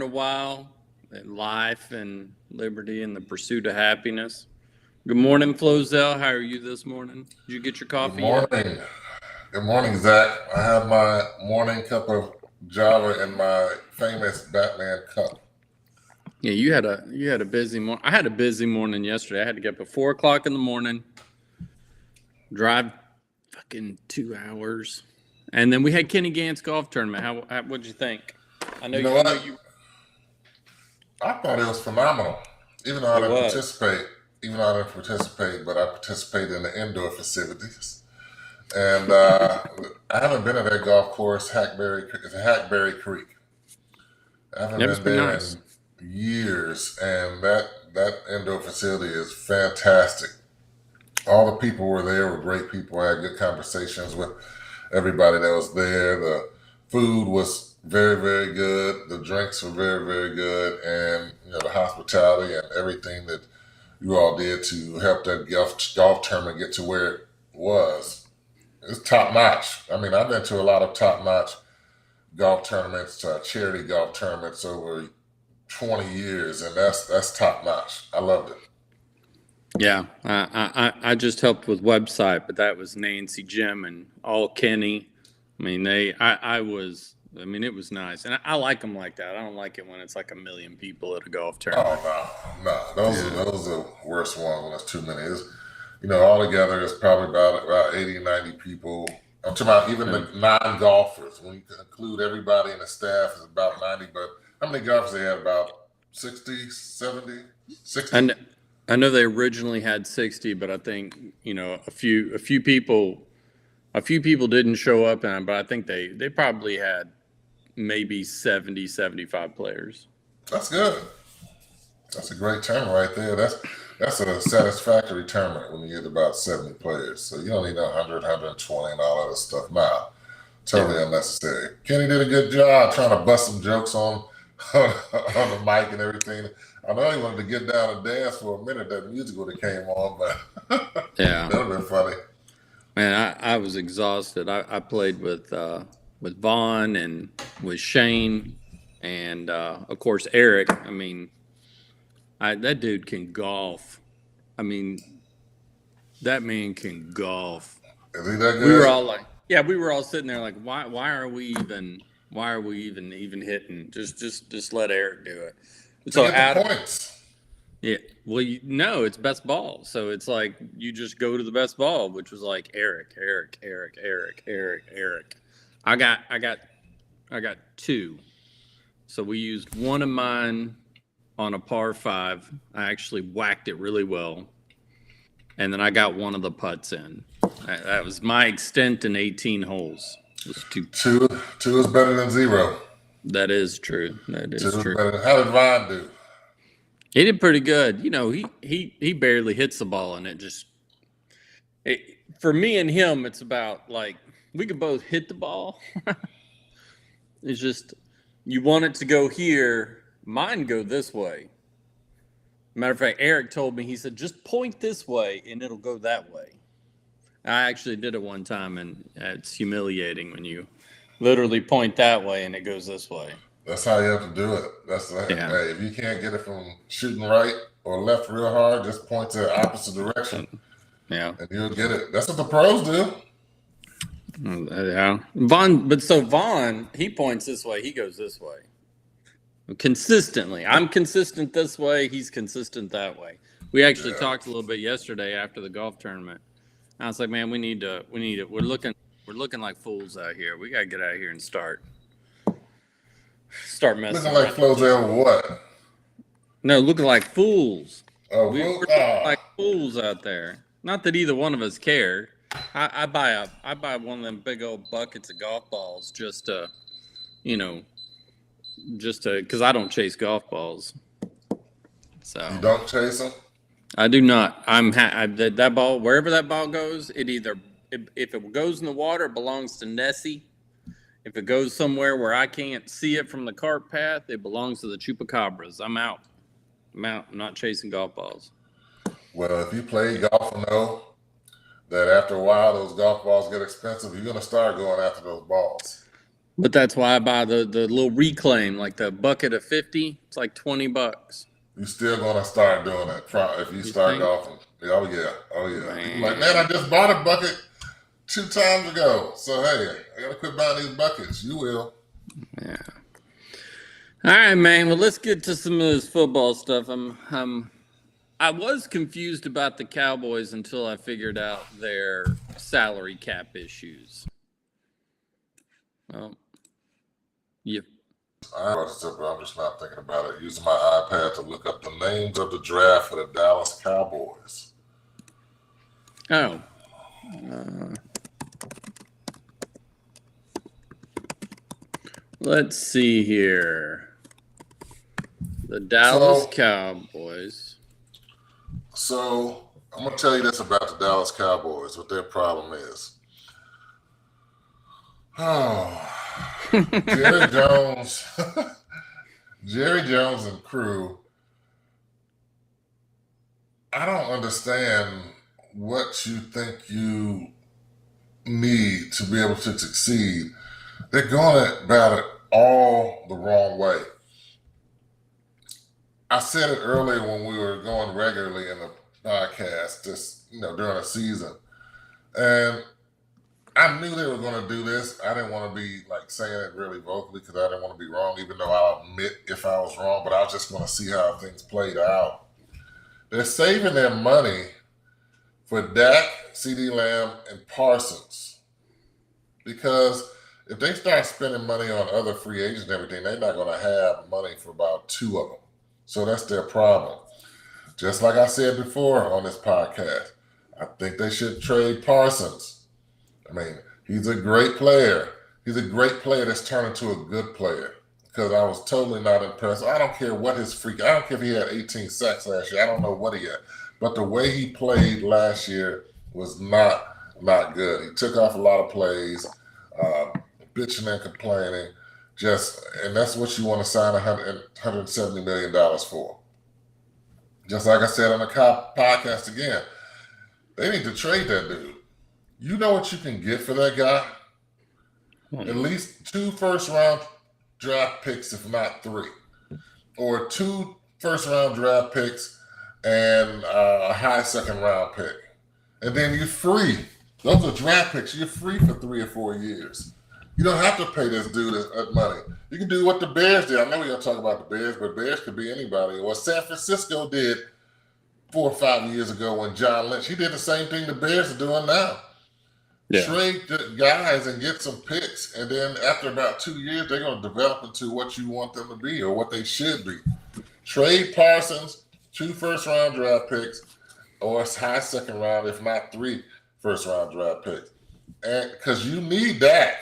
a while, life and liberty and the pursuit of happiness. Good morning, Flozell. How are you this morning? Did you get your Good coffee yet? morning. Good morning, Zach. I have my morning cup of Java in my famous Batman cup. Yeah, you had a busy morning. I had a busy morning yesterday. I had to get up at 4 o'clock in the morning, drive fucking 2 hours, and then we had Kenny Gant's golf tournament. What'd you think? I know You know you. I know what? you. I thought it was phenomenal. Even though I It didn't was. participate, even though I didn't participate, but I participated in the indoor facilities. And I haven't been at that golf course, it's Hackberry Creek. I haven't That been must be there nice. in years, and that indoor facility is fantastic. All the people were there were great people. I had good conversations with everybody that was there. The food was very, very good. The drinks were very, very good, and the hospitality and everything that you all did to help that golf tournament get to where it was. It's top notch. I mean, I've been to a lot of top notch golf tournaments, charity golf tournaments over 20 years, and that's top notch. I loved it. Yeah, I just helped with website, but that was Nancy, Jim, and all Kenny. I mean, I was. I mean, it was nice, and I like them like that. I don't like it when it's like a million people at a golf tournament. Oh no, those are Yeah, those are the worst ones when it's too many. All together it's probably about 80, 90 people. I'm talking about even yeah. the non-golfers. When you include everybody in the staff, it's about 90. But how many golfers they had? About 60, 70, 60? And I know they originally had 60, but I think a few people didn't show up, and but I think they probably had maybe 70, 75 players. That's good. That's a great tournament right there. That's a satisfactory tournament when you get about 70 players. So you don't need 100, 120 and all that stuff. Nah, Yeah. totally unnecessary. Kenny did a good job trying to bust some jokes on the mic and everything. I know he wanted to get down and dance for a minute. That music would have came on, but Yeah. that would have been funny. Man, I was exhausted. I played with Vaughn and with Shane and of course Eric. I mean, that dude can golf. I mean, that man can golf. Is he that We were good? all like, yeah, we were all sitting there like, why are we even hitting? Just let Eric do it. To So get the Adam, points. yeah, well, no, it's best ball. So it's like you just go to the best ball, which was like Eric, Eric, Eric, Eric, Eric, Eric. I got, I got, I got two. So we used one of mine on a par five. I actually whacked it really well, and then I got one of the putts in. That was my extent in 18 holes. It was two. Two is better than zero. That is true. That Two is is true. better than. How did Vaughn do? He did pretty good. He barely hits the ball, and it just for me and him, it's about like we can both hit the ball. It's just you want it to go here. Mine go this way. Matter of fact, Eric told me, he said, just point this way and it'll go that way. I actually did it one time, and it's humiliating when you literally point that way and it goes this way. That's how you have to do it. Yeah. Hey, if you can't get it from shooting right or left real hard, just point to the opposite direction Yeah. and you'll get it. That's what the pros do. Yeah. Vaughn, he points this way, he goes this way. Consistently. I'm consistent this way, he's consistent that way. We actually Yeah. talked a little bit yesterday after the golf tournament. I was like, man, we need to. We're looking like fools out here. We gotta get out here and start Looking messing like around with this. Flozell what? No, looking like fools. Oh, We're who? looking like fools out there. Not that either one of us care. I buy one of them big old buckets of golf balls you know, because I don't chase golf balls. You So don't chase them? I do not. That ball, wherever that ball goes, if it goes in the water, it belongs to Nessie. If it goes somewhere where I can't see it from the cart path, it belongs to the chupacabras. I'm out. I'm not chasing golf balls. Well, if you play golf and know that after a while those golf balls get expensive, you're going to start going after those balls. But that's why I buy the little reclaim, like the bucket of 50. It's like $20. You still gonna start doing it if you You start think? golfing. Oh yeah, oh yeah. People like, man, I Man. just bought a bucket 2 times ago. So hey, I gotta quit buying these buckets. You will. Yeah. All right, man. Well, let's get to some of this football stuff. I was confused about the Cowboys until I figured out their salary cap issues. Well, you I'm just not thinking about it. Using my iPad to look up the names of the draft for the Dallas Cowboys. oh. Let's see here. The Dallas Cowboys. So I'm gonna tell you this about the Dallas Cowboys. What their problem is. Oh, Jerry Jones, Jerry Jones and crew. I don't understand what you think you need to be able to succeed. They're going about it all the wrong way. I said it earlier when we were going regularly in the podcast, just during the season, and I knew they were going to do this. I didn't want to be like saying it really vocally because I didn't want to be wrong, even though I'll admit if I was wrong. But I just want to see how things played out. They're saving their money for Dak, CeeDee Lamb, and Parsons because if they start spending money on other free agents and everything, they're not going to have money for about 2 of them. So that's their problem. Just like I said before on this podcast, I think they should trade Parsons. I mean, he's a great player. He's a great player that's turned into a good player because I was totally not impressed. I don't care what his freak. I don't care if he had 18 sacks last year. I don't know what he had. But the way he played last year was not good. He took off a lot of plays, bitching and complaining. And that's what you want to sign $170 million for. Just like I said on the podcast again, they need to trade that dude. You know what you can get for that guy? At least 2 first-round draft picks, if not 3. Or 2 first-round draft picks and a high second-round pick. And then you're free. Those are draft picks. You're free for 3 or 4 years. You don't have to pay this dude that money. You can do what the Bears did. I know we're going to talk about the Bears, but Bears could be anybody. What San Francisco did 4 or 5 years ago when John Lynch, he did the same thing the Bears are doing now. Yeah. Trade the guys and get some picks, and then after about 2 years, they're going to develop into what you want them to be or what they should be. Trade Parsons, 2 first-round draft picks, or a high second round, if not 3 first-round draft picks. And because you need Dak.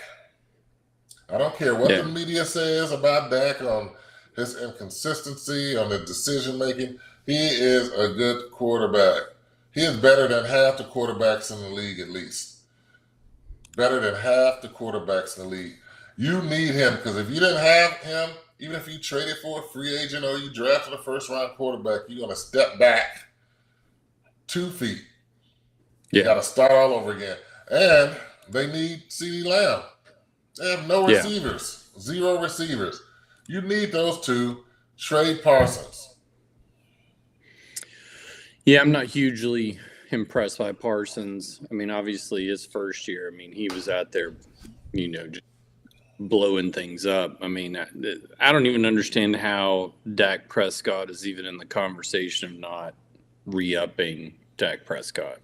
I don't care what the media says about Dak on his inconsistency, on his decision-making. He is a good quarterback. He is better than half the quarterbacks in the league at least. Better than half the quarterbacks in the league. You need him because if you didn't have him, even if you traded for a free agent or you drafted a first-round quarterback, you're going to step back 2 feet. You got to start all over again. And they need CeeDee Lamb. They have no receivers, 0 receivers. You need those 2. Trade Parsons. Yeah, I'm not hugely impressed by Parsons. I mean, obviously his first year, I mean, he was out there, just blowing things up. I mean, I don't even understand how Dak Prescott is even in the conversation of not re-upping Dak Prescott.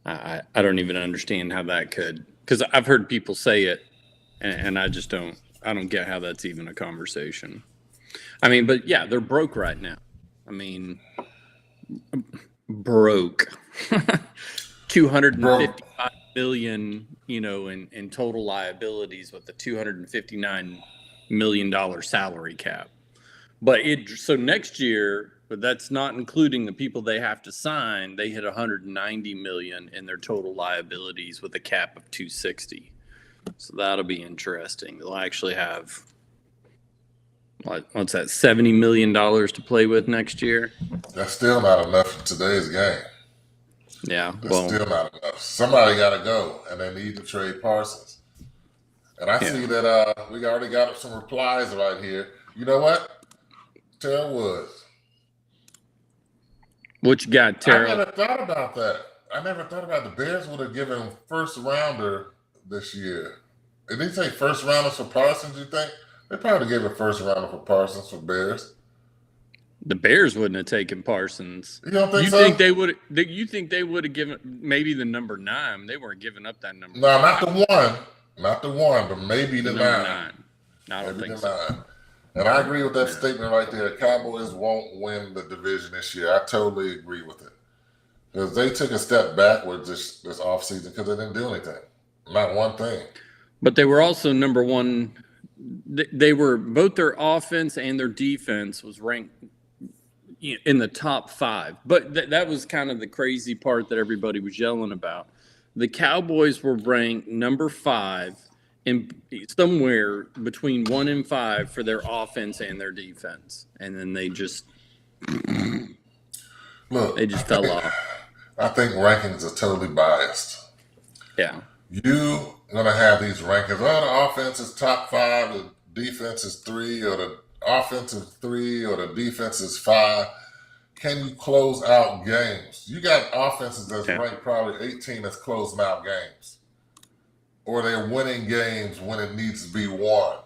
I don't even understand how that could, because I've heard people say it, and I just don't get how that's even a conversation. I mean, but yeah, they're broke right now. I mean, broke. $255 million, in total liabilities with the $259 million salary cap. But so next year, but that's not including the people they have to sign. They hit $190 million in their total liabilities with a cap of $260. So that'll be interesting. They'll actually have what's that, $70 million to play with next year. That's still not enough in today's game. Yeah, That's still not enough. Somebody got to go, and they need to trade Parsons. And I see that we already got some replies right here. You know what? Terrell Woods. What you got, Terrell? I never thought about that. I never thought about the Bears would have given first rounder this year. Did they say first rounders for Parsons, you think? They probably gave a first rounder for Parsons for Bears. The Bears wouldn't have taken Parsons. You don't think you so? Think they would? You think they would have given maybe the number 9? They weren't giving up that number. No, not the one, but maybe the 9. I don't think so. 9. And I agree with that statement right there. Cowboys won't win the division this year. I totally agree with it. Because they took a step backwards this offseason because they didn't do anything. Not one thing. But they were also number 1. They were both their offense and their defense was ranked in the top 5. But that was kind of the crazy part that everybody was yelling about. The Cowboys were ranked number 5 in somewhere between 1 and 5 for their offense and their defense. And then they just fell off. I think rankings are totally biased. Yeah. You're going to have these rankings. Oh, the offense is top 5, the defense is 3, or the offense is 3, or the defense is 5. Can you close out games? You got offenses that's ranked probably 18 that's closing out games. Or they're winning games when it needs to be won.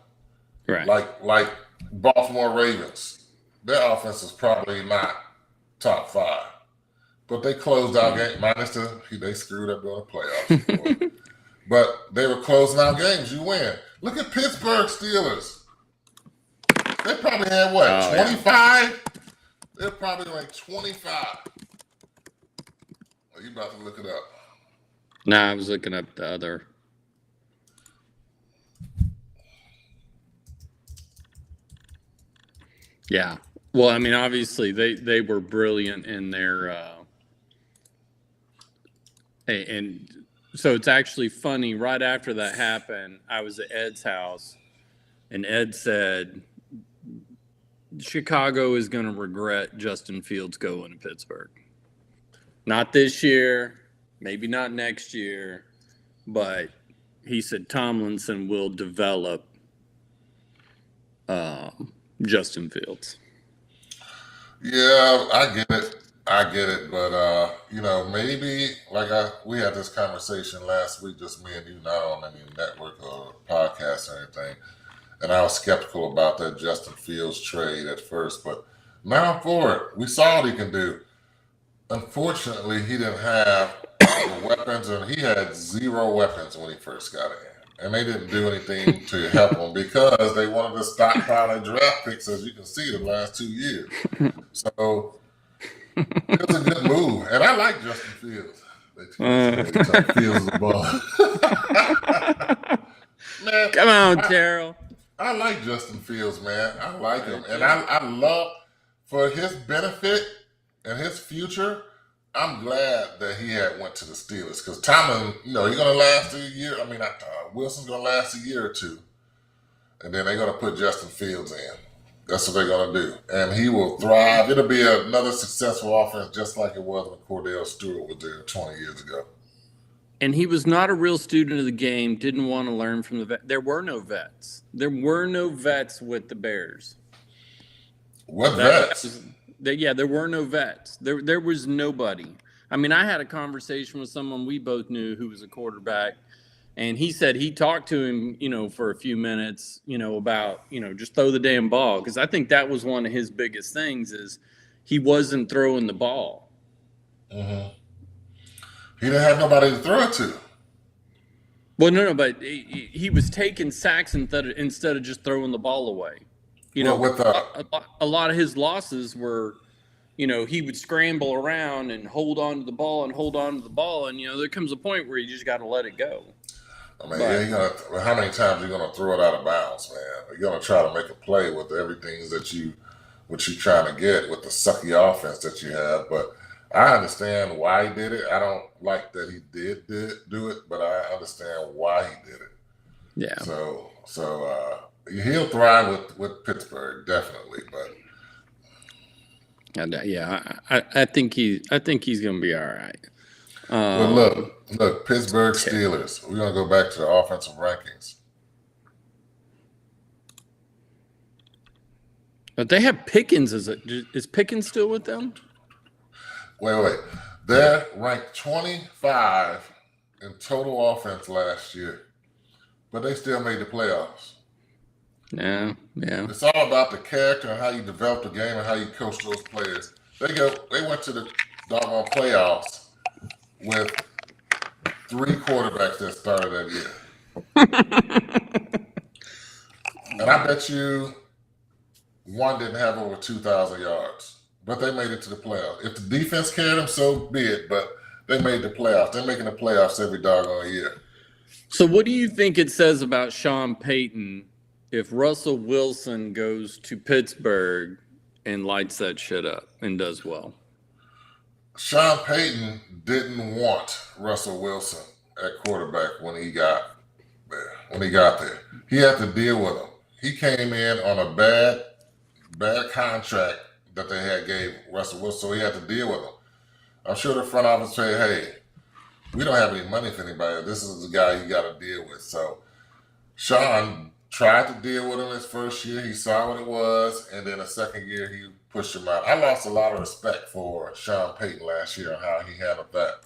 Right. Like Baltimore Ravens. Their offense is probably not top 5. But they closed out games, minus they screwed up during the playoffs. But they were closing out games. You win. Look at Pittsburgh Steelers. They probably had 25? Yeah. They're probably like 25. Are you about to look it up? Nah, I was looking up the other. Yeah. Well, I mean, obviously they were brilliant in their and so it's actually funny. Right after that happened, I was at Ed's house, and Ed said Chicago is going to regret Justin Fields going to Pittsburgh. Not this year, maybe not next year, but he said Tomlinson will develop Justin Fields. Yeah, I get it, but maybe we had this conversation last week, just me and you, not on any network or podcast or anything, and I was skeptical about that Justin Fields trade at first, but now I'm for it. We saw what he can do. Unfortunately, he didn't have the weapons, and he had 0 weapons when he first got in. And they didn't do anything to help him because they wanted to stockpile their draft picks, as you can see, the last 2 years. So it was a good move. And I like Justin Fields. Fields the ball. Man, come on, Terrell. I like Justin Fields, man. I like him. And I love, for his benefit and his future, I'm glad that he had went to the Steelers because Tomlin, he's going to last a year. I mean, Wilson's going to last a year or 2. And then they're going to put Justin Fields in. That's what they're going to do. And he will thrive. It'll be another successful offense just like it was when Cordell Stewart was there 20 years ago. And he was not a real student of the game, didn't want to learn from the vets. There were no vets. There were no vets with the Bears. What vets? There were no vets. There was nobody. I mean, I had a conversation with someone we both knew who was a quarterback, and he said he talked to him, for a few minutes, about, just throw the damn ball. Because I think that was one of his biggest things is he wasn't throwing the ball. Mm-hmm. He didn't have nobody to throw it to. Well, no, but he was taking sacks instead of just throwing the ball away. A lot of his losses were, he would scramble around and hold on to the ball, and there comes a point where you just got to let it go. I mean, how many times are you going to throw it out of bounds, man? You're going to try to make a play with everything what you're trying to get with the sucky offense that you have. But I understand why he did it. I don't like that he did do it, but I understand why he did it. Yeah. So he'll thrive with Pittsburgh, definitely. But I think he's going to be all right. Well, look, Pittsburgh Steelers. We're going to go back to the offensive rankings. But they have Pickens. Is Pickens still with them? Wait. They're ranked 25 in total offense last year, but they still made the playoffs. Yeah. It's all about the character and how you develop the game and how you coach those players. They went to the doggone playoffs with 3 quarterbacks that started that year. And I bet you one didn't have over 2,000 yards, but they made it to the playoffs. If the defense carried them, so be it, but they made the playoffs. They're making the playoffs every doggone year. So what do you think it says about Sean Payton if Russell Wilson goes to Pittsburgh and lights that shit up and does well? Sean Payton didn't want Russell Wilson at quarterback when he got there. He had to deal with him. He came in on a bad contract that they had gave Russell Wilson, so he had to deal with him. I'm sure the front office said, hey, we don't have any money for anybody. This is the guy you got to deal with. So Sean tried to deal with him his first year. He saw what it was, and then the second year he pushed him out. I lost a lot of respect for Sean Payton last year and how he handled that.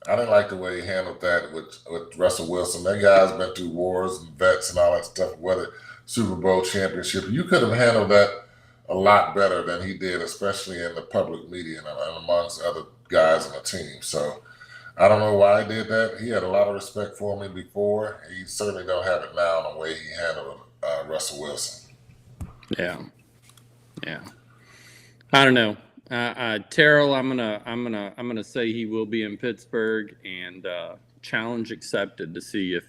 I didn't like the way he handled that with Russell Wilson. That guy's been through wars and vets and all that stuff, whether Super Bowl championship. You could have handled that a lot better than he did, especially in the public media and amongst other guys on the team. So I don't know why he did that. He had a lot of respect for me before. He certainly don't have it now in the way he handled Russell Wilson. Yeah. I don't know. Terrell, I'm gonna say he will be in Pittsburgh, and challenge accepted to see if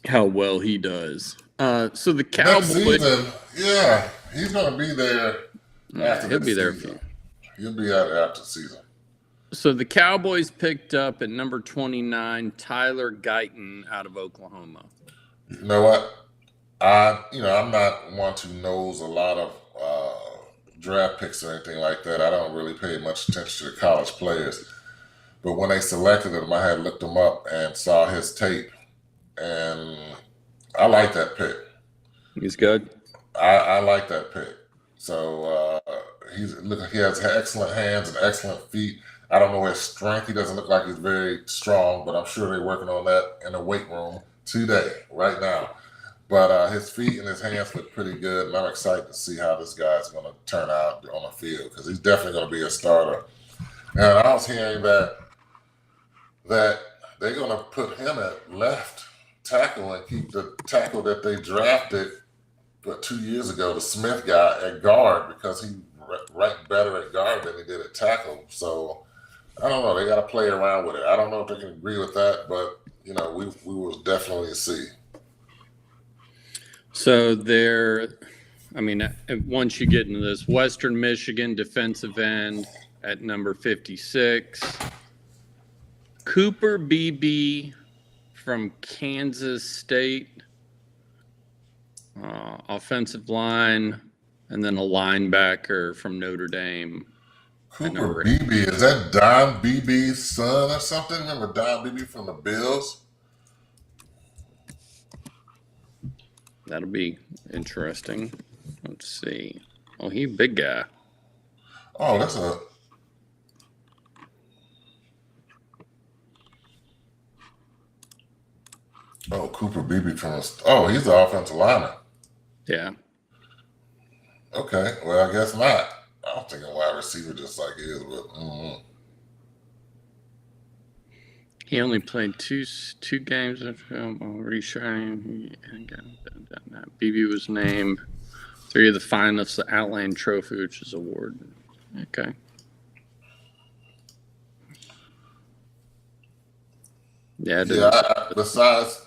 how well he does. So the Cowboys. Next season, yeah, he's gonna be there. He'll be there. He'll be out after the season. So the Cowboys picked up at number 29 Tyler Guyton out of Oklahoma. You know what? I'm not one who knows a lot of draft picks or anything like that. I don't really pay much attention to the college players. But when they selected him, I had looked him up and saw his tape, and I like that pick. He's good. I like that pick. So he has excellent hands and excellent feet. I don't know his strength. He doesn't look like he's very strong, but I'm sure they're working on that in the weight room today, right now. But his feet and his hands look pretty good, and I'm excited to see how this guy's going to turn out on the field because he's definitely going to be a starter. And I was hearing that they're going to put him at left tackle and keep the tackle that they drafted 2 years ago, the Smith guy, at guard because he ranked better at guard than he did at tackle. So I don't know. They got to play around with it. I don't know if they can agree with that, but we will definitely see. So once you get into this, Western Michigan defensive end at number 56, Cooper Beebe from Kansas State, offensive line, and then a linebacker from Notre Dame. Cooper Beebe, is that Don Beebe's son or something? Remember Don Beebe from the Bills? That'll be interesting. Let's see. Oh, he's a big guy. Oh, that's a... Oh, Cooper Beebe from... Oh, he's the offensive lineman. Yeah. Okay, well, I guess not. I don't think a wide receiver just like he is, but... He only played two games of reshining. BB was named 3 of the finalists of the Outland Trophy, which is award. Okay. Yeah. Besides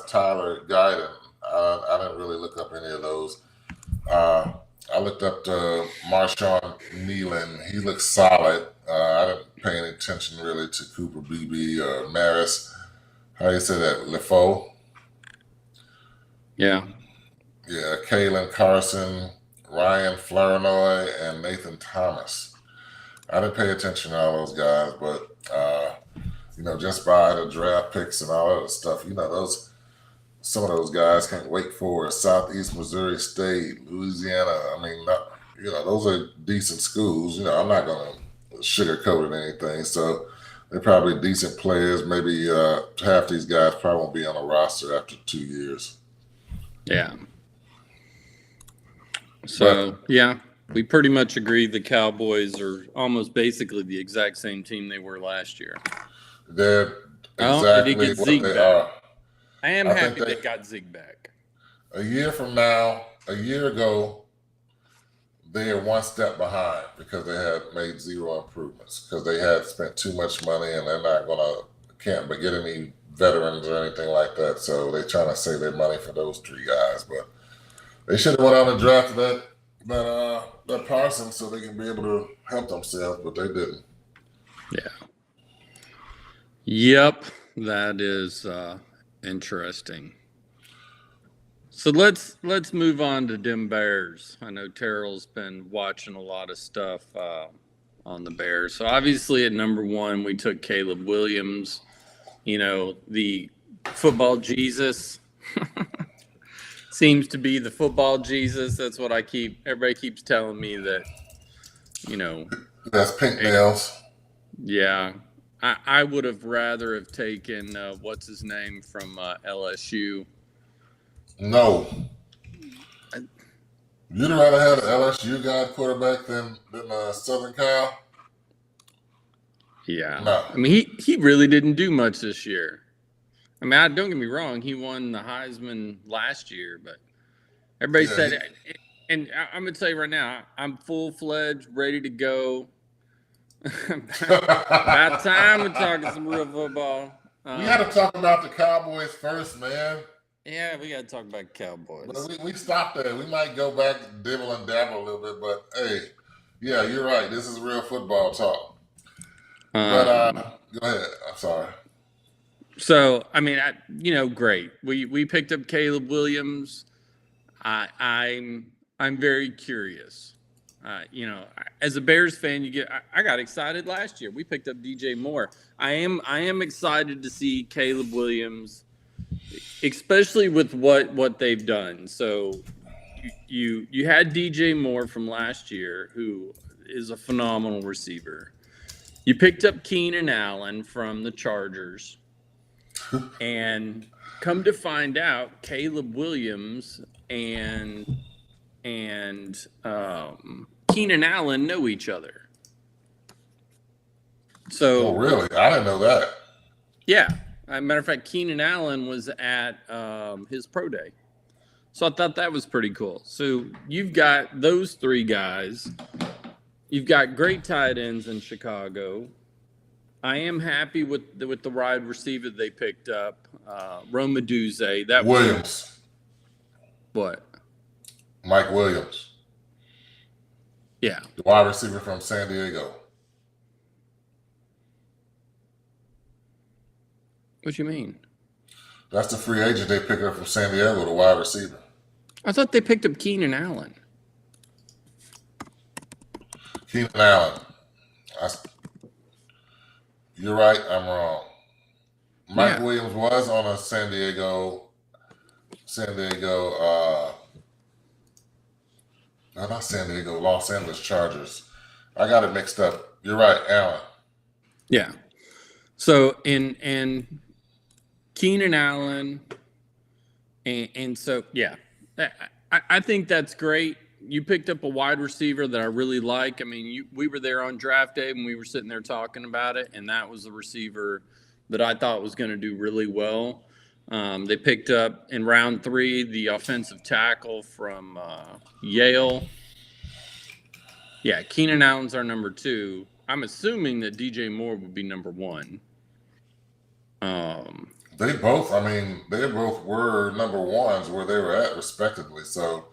Tyler Guyton, I didn't really look up any of those. I looked up Marshawn Nealon. He looks solid. I didn't pay any attention really to Cooper Beebe or Maris. How do you say that? LeFaux? Yeah. Yeah, Kalen Carson, Ryan Flournoy, and Nathan Thomas. I didn't pay attention to all those guys, but just by the draft picks and all that stuff, those some of those guys can't wait for Southeast Missouri State, Louisiana. I mean, not, those are decent schools. I'm not going to sugarcoat it or anything. So they're probably decent players. Maybe half these guys probably won't be on the roster after 2 years. Yeah. So, yeah, we pretty much agree the Cowboys are almost basically the exact same team they were last year. They're exactly what they are. I am happy they got Zig back. A year from now, a year ago, they are one step behind because they had made zero improvements because they had spent too much money and they're not can't get any veterans or anything like that. So they're trying to save their money for those 3 guys. But they should have went out and drafted that Parsons so they can be able to help themselves, but they didn't. Yeah. Yep, that is interesting. So let's move on to them Bears. I know Terrell's been watching a lot of stuff on the Bears. So obviously at number 1, we took Caleb Williams, the football Jesus. Seems to be the football Jesus. That's what everybody keeps telling me that, That's pink nails. Yeah. I would have rather have taken, what's his name from LSU. No. You'd rather have an LSU guy quarterback than Southern Cal? Yeah. No. I mean, he really didn't do much this year. I mean, don't get me wrong. He won the Heisman last year, but everybody said, and I'm going to tell you right now, I'm full-fledged, ready to go. About time we're talking some real football. We got to talk about the Cowboys first, man. Yeah, we got to talk about Cowboys. But we stopped there. We might go back, dibble and dabble a little bit, but hey, yeah, you're right. This is real football talk. But go ahead. I'm sorry. So, I mean, great. We picked up Caleb Williams. I'm very curious. As a Bears fan, I got excited last year. We picked up DJ Moore. I am excited to see Caleb Williams, especially with what they've done. So you had DJ Moore from last year, who is a phenomenal receiver. You picked up Keenan Allen from the Chargers. And come to find out, Caleb Williams and Keenan Allen know each other. So, really? I didn't know that. Yeah. As a matter of fact, Keenan Allen was at his pro day. So I thought that was pretty cool. So you've got those 3 guys. You've got great tight ends in Chicago. I am happy with the wide receiver they picked up, Romaduze. That Williams. What? Mike Williams. Yeah. The wide receiver from San Diego. What you mean? That's the free agent they picked up from San Diego, the wide receiver. I thought they picked up Keenan Allen. Keenan Allen. You're right. I'm wrong. Mike Williams was on a San Diego. No, not San Diego. Los Angeles Chargers. I got it mixed up. You're right, Allen. Yeah. So and Keenan Allen, and so I think that's great. You picked up a wide receiver that I really like. I mean, we were there on draft day when we were sitting there talking about it, and that was a receiver that I thought was going to do really well. They picked up in round 3 the offensive tackle from Yale. Yeah, Keenan Allen's our number 2. I'm assuming that DJ Moore would be number 1. They both were number 1s where they were at respectively. So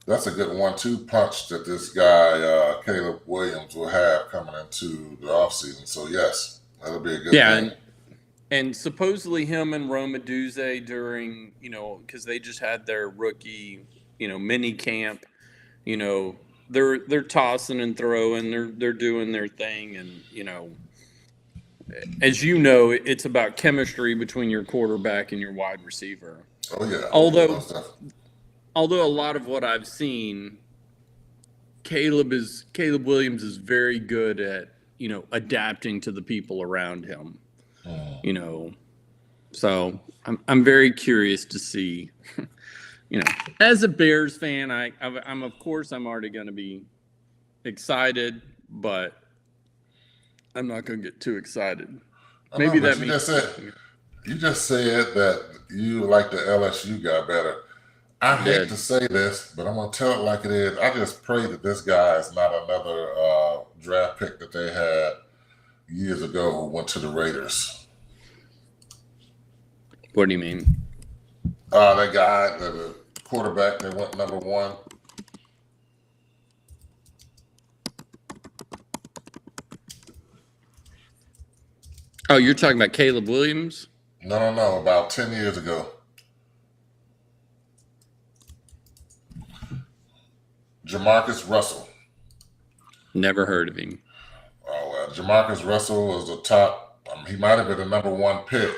that's a good 1-2 punch that this guy, Caleb Williams, will have coming into the offseason. So, yes, that'll be a good thing. And supposedly him and Romaduze during, because they just had their rookie, mini camp, they're tossing and throwing, they're doing their thing. And, as you know, it's about chemistry between your quarterback and your wide receiver. Oh yeah. Oh yeah. Although Most definitely. although a lot of what I've seen, Caleb Williams is very good at, adapting to the people around him. Mm. You know, so I'm very curious to see. As a Bears fan, I'm of course I'm already going to be excited, but I'm not going to get too excited. I know, Maybe but that means. you just said that you like the LSU guy better. I I hate did. to say this, but I'm gonna tell it like it is. I just pray that this guy is not another draft pick that they had years ago who went to the Raiders. What do you mean? That guy, the quarterback that went number one. Oh, you're talking about Caleb Williams? No. About 10 years ago. Jamarcus Russell. Never heard of him. Oh, Jamarcus Russell was the top. He might have been the number one pick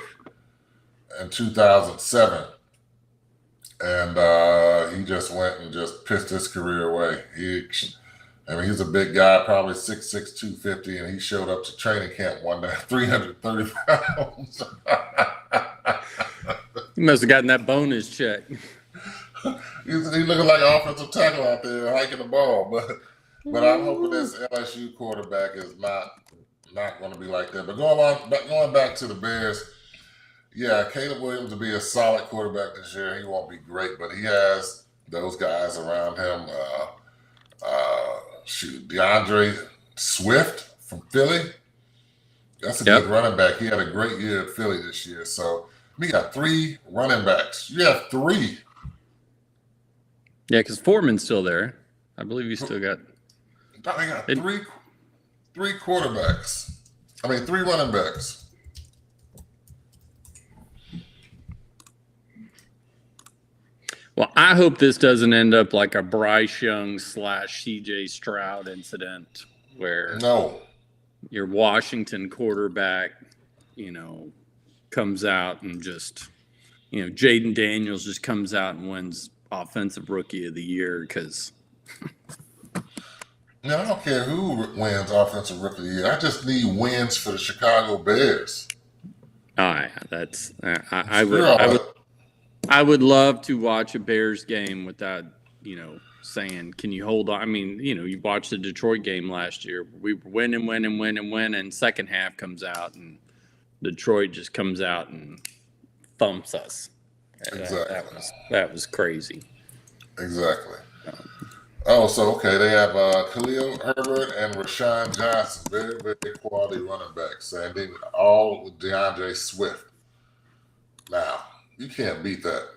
in 2007. And he just went and just pissed his career away. He's a big guy, probably 6'6", 250, and he showed up to training camp one day, 330 pounds. He must have gotten that bonus check. He's looking like an offensive tackle out there hiking the ball. But I'm hoping this LSU quarterback is not going to be like that. But going back to the Bears, yeah, Caleb Williams will be a solid quarterback this year. He won't be great, but he has those guys around him. DeAndre Swift from Philly. That's a good running back. He had a great year at Philly this year. So we got 3 running backs. You have 3. Yeah, because Foreman's still there. I believe he's still got. They got three quarterbacks. 3 running backs. Well, I hope this doesn't end up like a Bryce Young / CJ Stroud incident where your Washington quarterback, comes out and just, Jaden Daniels just comes out and wins Offensive Rookie of the Year because. I don't care who wins Offensive Rookie of the Year. I just need wins for the Chicago Bears. Oh, yeah, that's I would love to watch a Bears game without, saying, can you hold on? You watched the Detroit game last year. We were winning, and second half comes out and Detroit just comes out and thumps us. Exactly. That was crazy. Exactly. They have Khalil Herbert and Rashawn Johnson, very, very quality running backs, and then all with DeAndre Swift. Now, you can't beat that.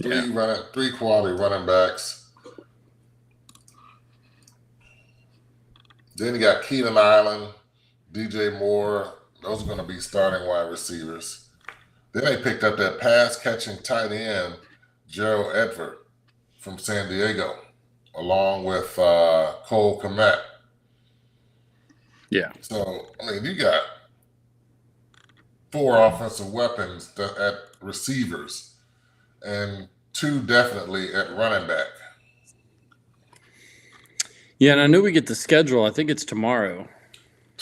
3 quality running backs. Then you got Keenan Allen, DJ Moore. Those are going to be starting wide receivers. Then they picked up that pass-catching tight end, Gerald Edward from San Diego, along with Cole Kmet. Yeah. So, you got 4 offensive weapons at receivers and 2 definitely at running back. Yeah, and I know we get the schedule. I think it's tomorrow.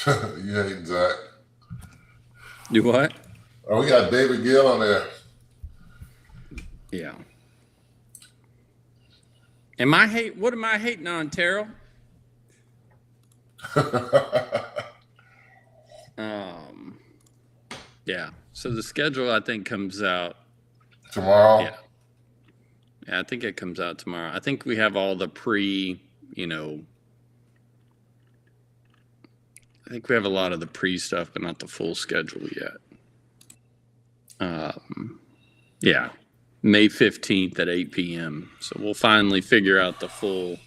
You hate Zach. Do what? Oh, we got David Gill on there. Yeah. What am I hating on, Terrell? Yeah. So the schedule, I think, comes out tomorrow. Yeah, I think it comes out tomorrow. I think we have all the I think we have a lot of the pre stuff, but not the full schedule yet. Yeah. May 15th at 8 p.m. So we'll finally figure out the full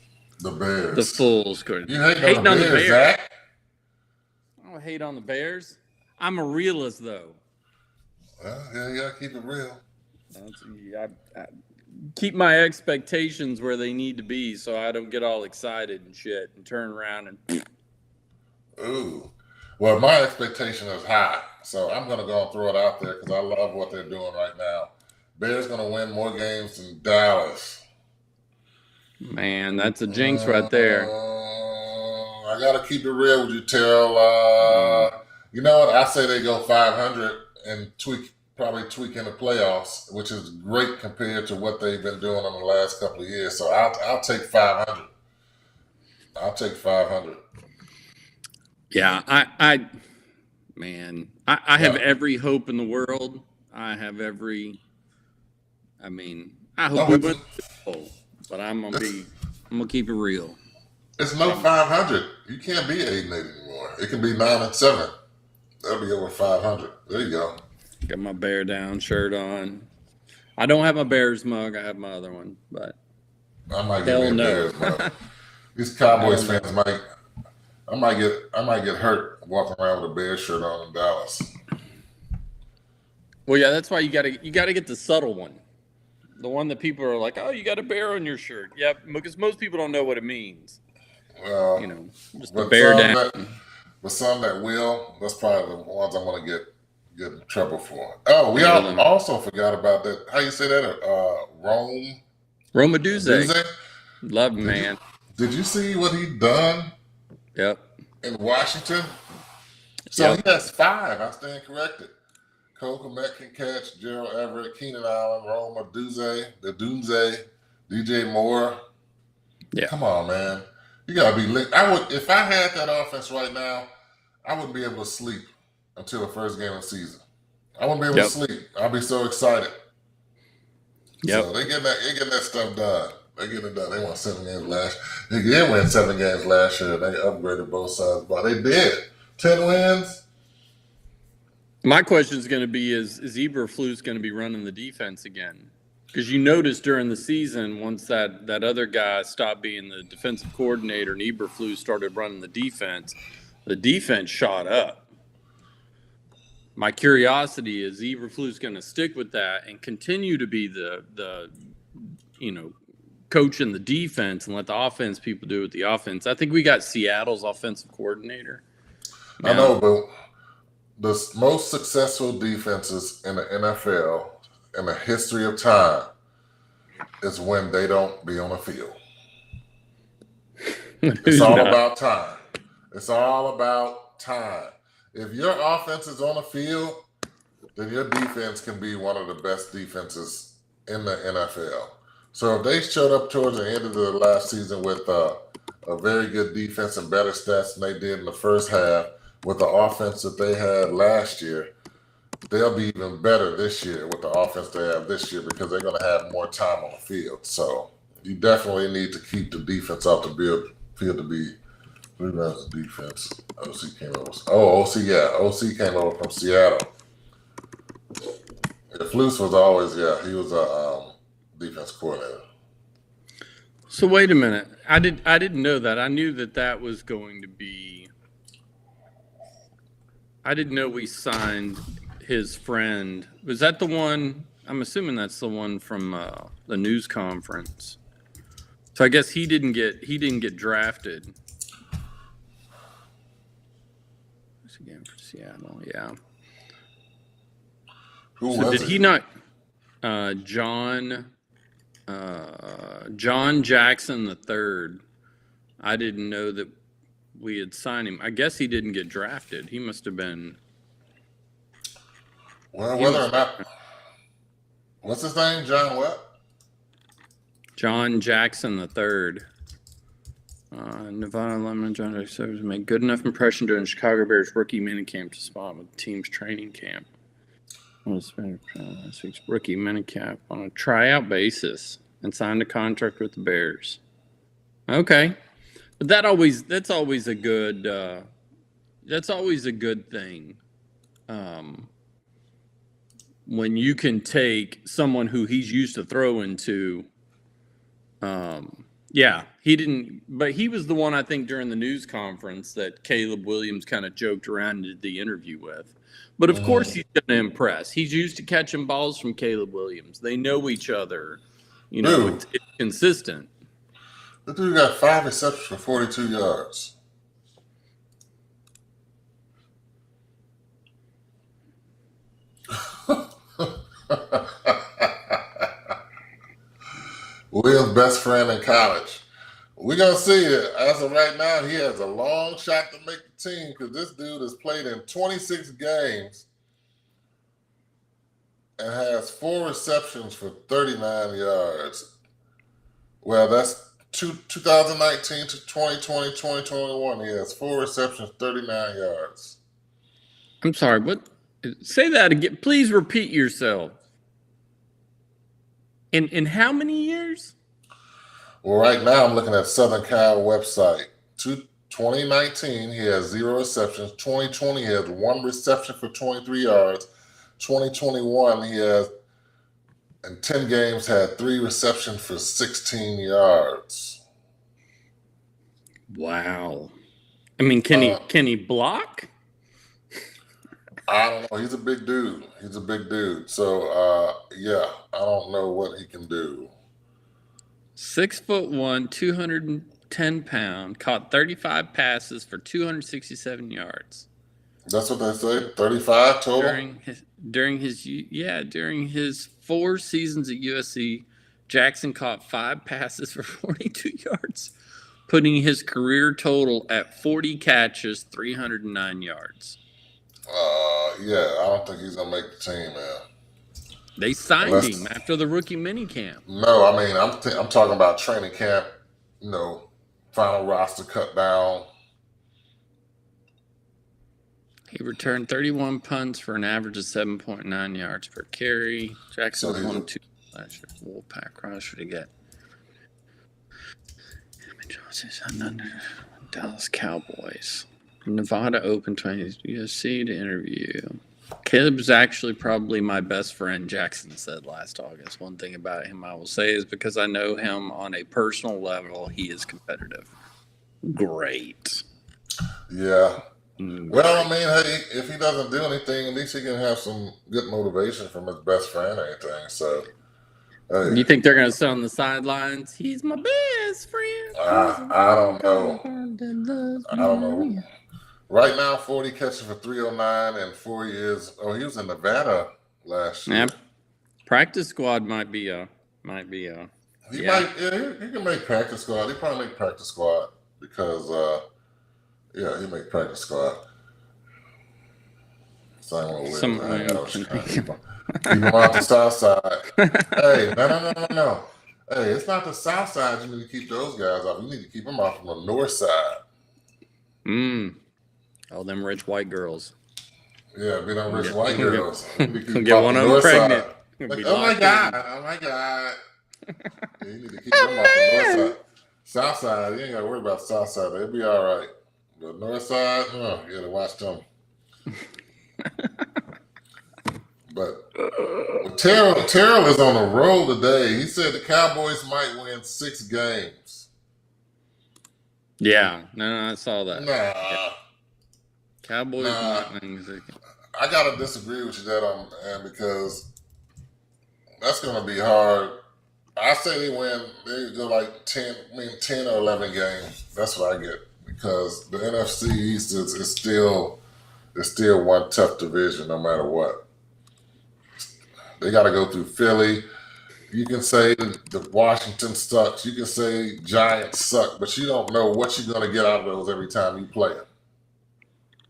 Bears. The full score. You hating on the Bears, Zach? I don't hate on the Bears. I'm a realist, though. Well, yeah, you gotta keep it real. I keep my expectations where they need to be, so I don't get all excited and shit and turn around and. Ooh, well, my expectation is high, so I'm gonna go and throw it out there because I love what they're doing right now. Bears going to win more games than Dallas. Man, that's a jinx right there. I got to keep it real with you, Terrell. You know what? I say they go 500 and probably tweak in the playoffs, which is great compared to what they've been doing in the last couple of years. So I'll take 500. I'll take 500. Yeah, I have every hope in the world. I hope we win the Super Bowl, but I'm gonna keep it real. It's no 500. You can't be 8-8 anymore. It can be 9-7. That'll be over 500. There you go. Got my Bear Down shirt on. I don't have my Bears mug. I have my other one, but I might get a Bears mug. These Cowboys fans I might get hurt walking around with a Bears shirt on in Dallas. Well, yeah, that's why you gotta get the subtle one, the one that people are like, oh, you got a bear on your shirt. Yeah, because most people don't know what it means. Well, just the Bear Down. But some that will, that's probably the ones I'm gonna get in trouble for. Oh, we also forgot about that. How you say that? Romaduze. Love him, man. Did you see what he done? Yep. In Washington? So he has 5. I stand corrected. Cole Kmet can catch, Gerald Everett, Keenan Allen, Romaduze, the Doomsday, DJ Moore. Yeah. Come on, man. You gotta be lit. If I had that offense right now, I wouldn't be able to sleep until the first game of the season. I wouldn't be able to sleep. I'd be so excited. Yep. So they getting that stuff done. They getting it done. They won 7 games last year. They did win 7 games last year. They upgraded both sides, but they did. 10 wins. My question is going to be: Is Eberflus going to be running the defense again? Because you noticed during the season, once that other guy stopped being the defensive coordinator and Eberflus started running the defense shot up. My curiosity is Eberflus going to stick with that and continue to be the coach in the defense and let the offense people do it with the offense. I think we got Seattle's offensive coordinator. Now, I know, but the most successful defenses in the NFL in the history of time is when they don't be on the field. It's all about time. It's all about time. If your offense is on the field, then your defense can be one of the best defenses in the NFL. So if they showed up towards the end of the last season with a very good defense and better stats than they did in the first half with the offense that they had last year, they'll be even better this year with the offense they have this year because they're going to have more time on the field. So you definitely need to keep the defense off the field to be. Who runs the defense? OC came over. OC came over from Seattle. Flus was always, he was a defense coordinator. So wait a minute. I didn't know that. I knew that was going to be. I didn't know we signed his friend. Was that the one? I'm assuming that's the one from the news conference. So I guess he didn't get drafted. Again for Seattle, yeah. So did he not? John Jackson III. I didn't know that we had signed him. I guess he didn't get drafted. He must have been. Well, whether or not. What's his name? John what? John Jackson III. Nevada Lemon John Jackson made good enough impression during Chicago Bears rookie minicamp to spot with the team's training camp. Last week's rookie minicamp on a tryout basis and signed a contract with the Bears. Okay, but that's always a good thing. When you can take someone who he's used to throwing to. Yeah, he didn't, but he was the one I think during the news conference that Caleb Williams kind of joked around and did the interview with. But of course he's going to impress. He's used to catching balls from Caleb Williams. They know each other. It's consistent. The dude got 5 receptions for 42 yards. Williams' best friend in college. We're gonna see it. As of right now, he has a long shot to make the team because this dude has played in 26 games and has 4 receptions for 39 yards. Well, that's 2019 to 2020, 2021. He has 4 receptions, 39 yards. I'm sorry, what? Say that again. Please repeat yourself. In how many years? Well, right now I'm looking at Southern Cal website. 2019, he has 0 receptions. 2020, he has 1 reception for 23 yards. 2021, he has in 10 games had 3 receptions for 16 yards. Wow. I mean, can he block? I don't know. He's a big dude. So yeah, I don't know what he can do. 6'1", 210-pound, caught 35 passes for 267 yards. That's what they say. 35 total. During his 4 seasons at USC, Jackson caught 5 passes for 42 yards, putting his career total at 40 catches, 309 yards. Yeah, I don't think he's gonna make the team, man. They signed him after the rookie minicamp. No, I mean I'm talking about training camp. Final roster cut down. He returned 31 punts for an average of 7.9 yards per carry. Jackson was 1-2 last year. Wolfpack roster to get. Dallas Cowboys. Nevada Open 20 USC to interview. Caleb's actually probably my best friend, Jackson said last August. One thing about him I will say is because I know him on a personal level, he is competitive. Great. Yeah. Well, I mean, hey, if he doesn't do anything, at least he can have some good motivation from his best friend or anything. So, hey. You think they're going to sit on the sidelines? He's my best friend. I don't know. I don't know. Right now, 40 catches for 309 and 4 years. Oh, he was in Nevada last year. Yeah. Practice squad might be a. He might. Yeah, he can make practice squad. He probably make practice squad because. Yeah, he make practice squad. Keep him off the south side. Hey, no. Hey, it's not the south side you need to keep those guys off. You need to keep them off from the north side. Oh, them rich white girls. Yeah, be them rich white girls. Get one of them pregnant. Oh my God. Yeah, you need to keep them off the north side. South side, you ain't got to worry about the south side. They'll be all right. The north side, you got to watch them. But Terrell is on a roll today. He said the Cowboys might win 6 games. Yeah, no, I saw that. Nah. Yeah. Cowboys might win 6 games. I gotta disagree with you that because that's gonna be hard. I say they win. They go like 10 or 11 games. That's what I get because the NFC East is still one tough division no matter what. They got to go through Philly. You can say the Washington sucks. You can say Giants suck, but you don't know what you're going to get out of those every time you play them.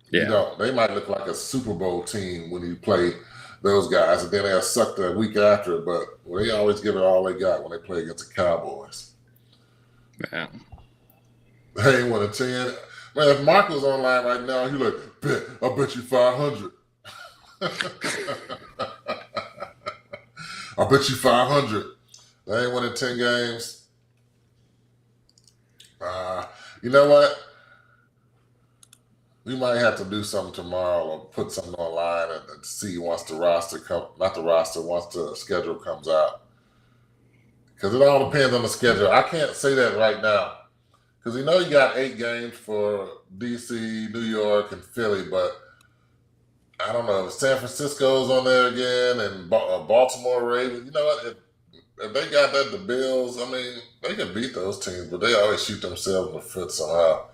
Yeah. You don't. They might look like a Super Bowl team when you play those guys, and then they'll suck the week after, but they always give it all they got when they play against the Cowboys. Yeah. They ain't won a 10. Man, if Mark was online right now, he'd like, I bet you 500. I bet you 500. They ain't winning 10 games. You know what? We might have to do something tomorrow or put something online and see once the schedule comes out. Because it all depends on the schedule. I can't say that right now. Because you got 8 games for DC, New York, and Philly, but I don't know if San Francisco's on there again and Baltimore Ravens. You know what? If they got that, the Bills, I mean, they can beat those teams, but they always shoot themselves in the foot somehow.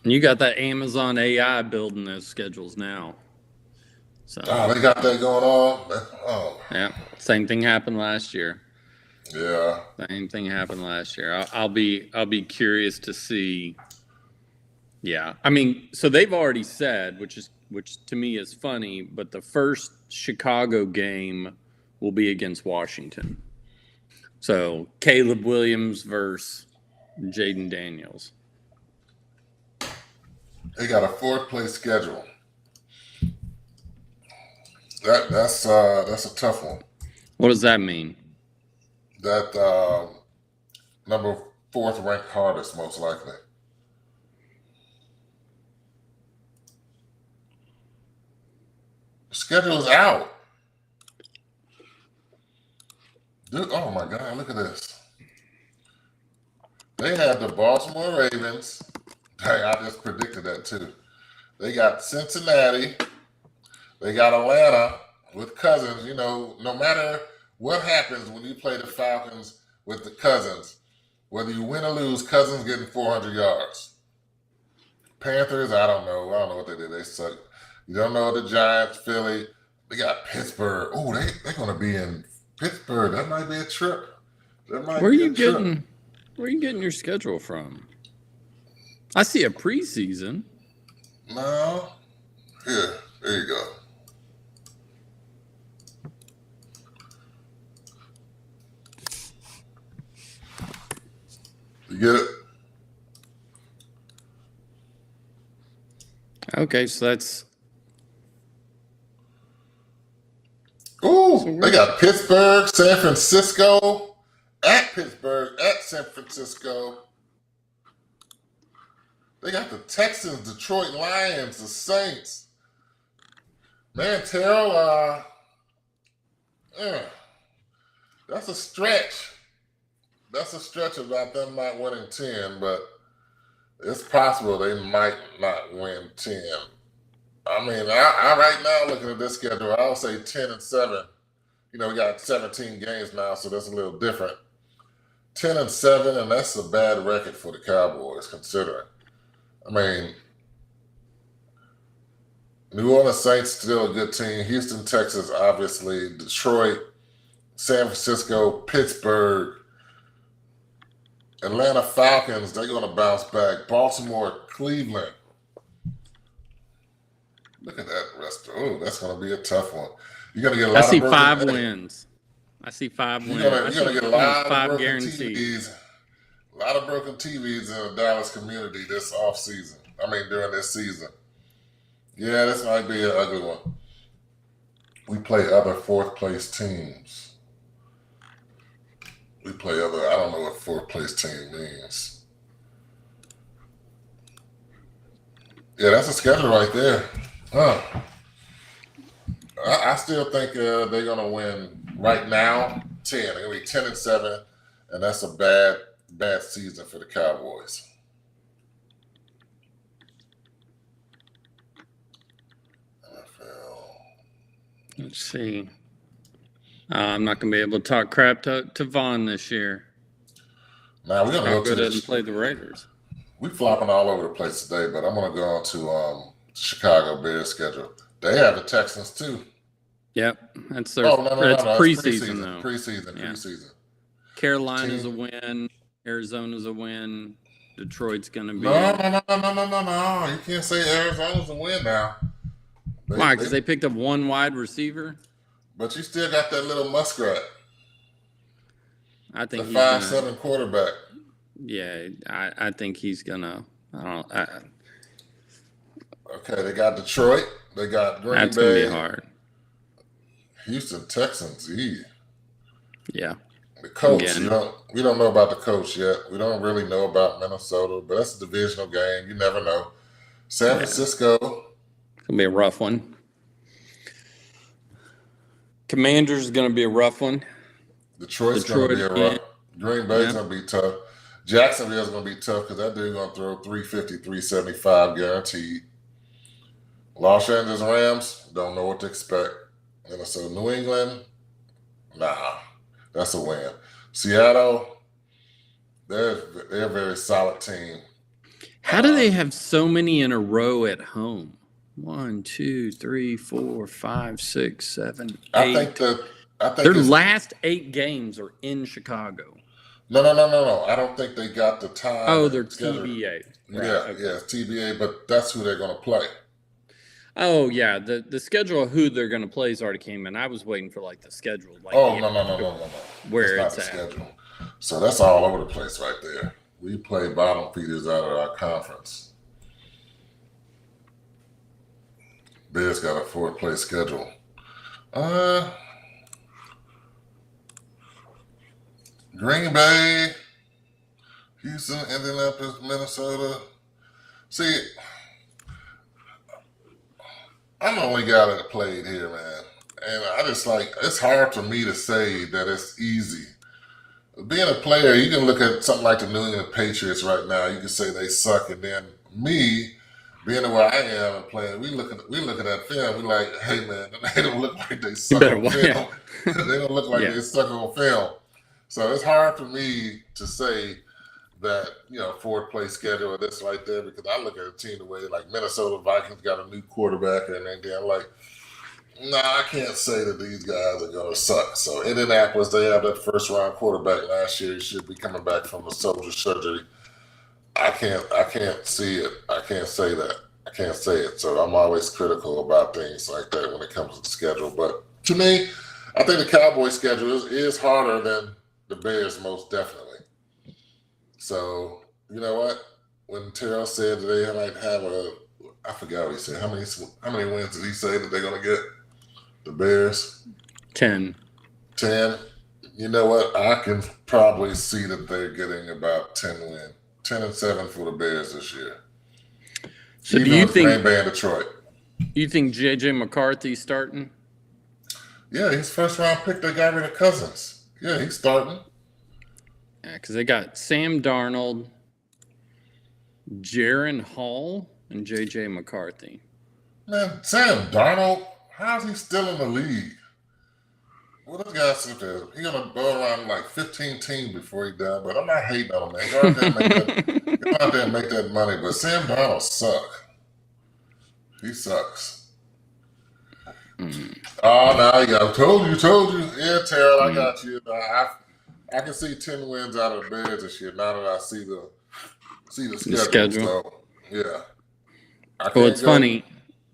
You got that Amazon AI building those schedules now. So they got that going on? Oh. Yeah, same thing happened last year. Yeah. Same thing happened last year. I'll be curious to see. Yeah, I mean, so they've already said, which to me is funny, but the first Chicago game will be against Washington. So Caleb Williams versus Jaden Daniels. They got a fourth place schedule. That's a tough one. What does that mean? That number fourth ranked hardest, most likely. The schedule is out. Dude, oh my God, look at this. They had the Baltimore Ravens. Hey, I just predicted that too. They got Cincinnati. They got Atlanta with Cousins. You know, no matter what happens when you play the Falcons with the Cousins, whether you win or lose, Cousins getting 400 yards. Panthers, I don't know. I don't know what they did. They suck. You don't know the Giants, Philly. They got Pittsburgh. Oh, they're going to be in Pittsburgh. That might be a trip. That might Where are be you a trip. getting? Where are you getting your schedule from? I see a preseason. No. Here, there you go. You get it? Okay, so that's. Ooh, So they got Pittsburgh, San Francisco, at Pittsburgh, at San Francisco. They got the Texans, Detroit Lions, the Saints. Man, Terrell, that's a stretch. That's a stretch about them not winning 10, but it's possible they might not win 10. I mean, I right now looking at this schedule, I'll say 10-7. You know, we got 17 games now, so that's a little different. 10-7, and that's a bad record for the Cowboys, considering. I mean, New Orleans Saints still a good team. Houston, Texas, obviously. Detroit, San Francisco, Pittsburgh, Atlanta Falcons, they're going to bounce back. Baltimore, Cleveland. Look at that rest. Oh, that's going to be a tough one. You're going to get a lot I see of broken, 5 wins. I see 5 wins. You're going to get a lot of 5 broken guaranteed. TVs. A lot of broken TVs in the Dallas community this offseason. I mean, during this season. Yeah, this might be an ugly one. We play other fourth place teams. I don't know what fourth place team means. Yeah, that's a schedule right there. I still think they're going to win right now 10. They're going to be 10-7, and that's a bad season for the Cowboys. Let's see. I'm not going to be able to talk crap to Vaughn this year. Now we're going to I'll go go to ahead and play the Raiders. We're flopping all over the place today, but I'm going to go on to Chicago Bears schedule. They have the Texans too. Yep, that's their. No, That's it's preseason though. Preseason. Carolina's a win. Arizona's a win. Detroit's going to be. No. You can't say Arizona's a win now. Why? Because they picked up one wide receiver. But you still got that little muskrat. I think the he's 5'7" quarterback. Yeah, I think he's gonna. Okay, they got Detroit. They got Green that's Bay. Gonna be hard. Houston Texans. Yeah. The coach. Again. We don't know about the coach yet. We don't really know about Minnesota, but that's a divisional game. You never know. San Francisco. It's gonna be a rough one. Commanders is gonna be a rough one. Detroit's going to be a rough. Green Bay's going to be tough. Jacksonville's going to be tough because that dude's going to throw 350, 375 guaranteed. Los Angeles Rams, don't know what to expect. So New England, nah, that's a win. Seattle, they're a very solid team. How do they have so many in a row at home? 1, 2, 3, 4, 5, 6, 7, 8. I think I think Their it's last 8 games are in Chicago. no. I don't think they got the time Oh, and they're schedule. TBA. Right. Yeah, Okay. yeah, it's TBA, but that's who they're going to play. Oh yeah, the schedule of who they're going to play has already came in. I was waiting for like the schedule, like Oh no. That's where not it's the at. schedule. So that's all over the place right there. We play bottom feeders out of our conference. Bears got a 4-play schedule. Uh, Green Bay, Houston, Indianapolis, Minnesota. See, I'm the only guy that played here, man. And I just it's hard for me to say that it's easy. Being a player, you can look at something like the New England Patriots right now. You can say they suck, and then me, being where I am and playing, we looking at that film. We like, hey man, they don't look like they You suck better on film. yeah. They don't look like Yeah. they suck on film. So it's hard for me to say that 4th-place schedule or this right there, because I look at a team the way like Minnesota Vikings got a new quarterback and they're like, no, I can't say that these guys are going to suck. So Indianapolis, they have that first-round quarterback last year. He should be coming back from the shoulder surgery. I can't see it. I can't say that. I can't say it. So I'm always critical about things like that when it comes to the schedule. But to me, I think the Cowboys' schedule is harder than the Bears, most definitely. So you know what? When Terrell said that they might have I forgot what he said. How many wins did he say that they're going to get? The Bears? 10. 10. You know what? I can probably see that they're getting about 10 wins. 10-7 for the Bears this year. So even do you with think Green Bay and Detroit? You think JJ McCarthy's starting? Yeah, he's first-round pick. They got rid of Cousins. Yeah, he's starting. Yeah, because they got Sam Darnold, Jaron Hall, and JJ McCarthy. Man, Sam Darnold, how's he still in the league? Well, this guy sit there. He's gonna go around like 15 teams before he done. But I'm not hating on him, man. Go out there and make that money. But Sam Darnold suck. He sucks. Oh, now you got told you. Yeah, Terrell, I got you. I can see 10 wins out of the Bears this year. Now that I see the schedule. So yeah. Well, it's funny.